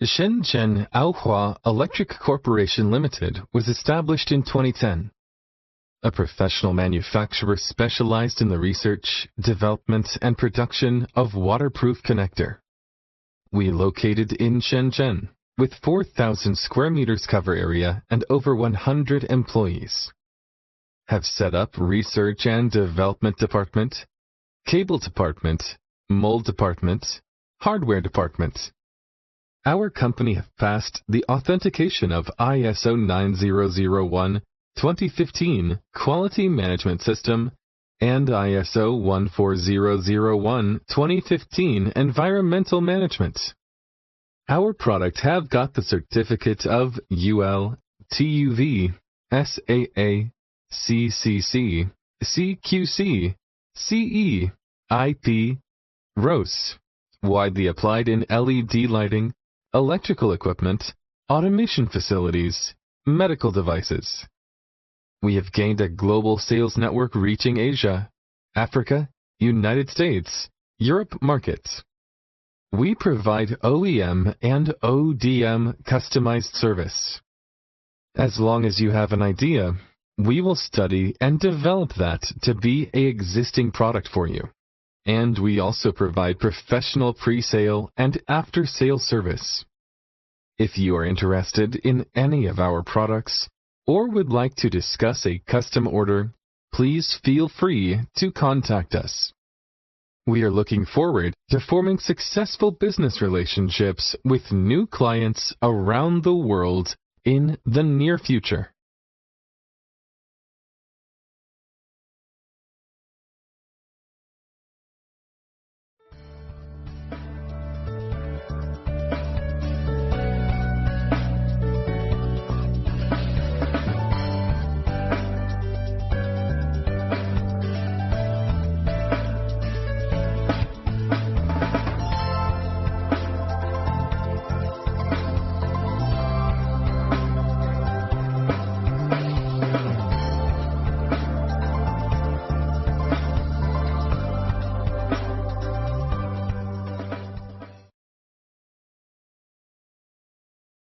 Shenzhen AOHUA Electric Corporation Limited was established in 2010. A professional manufacturer specialized in the research, development, and production of waterproof connector. We located in Shenzhen, with 4,000 square meters cover area and over 100 employees. Have set up research and development department, cable department, mold department, hardware department. Our company have passed the authentication of ISO 9001-2015 Quality Management System and ISO 14001-2015 Environmental Management. Our product have got the certificate of UL, TUV, SAA, CCC, CQC, CE, IP, ROS, widely applied in LED lighting, electrical equipment, automation facilities, medical devices. We have gained a global sales network reaching Asia, Africa, United States, Europe markets. We provide OEM and ODM customized service. As long as you have an idea, we will study and develop that to be an existing product for you. And we also provide professional pre-sale and after-sale service. If you are interested in any of our products or would like to discuss a custom order, please feel free to contact us. We are looking forward to forming successful business relationships with new clients around the world in the near future.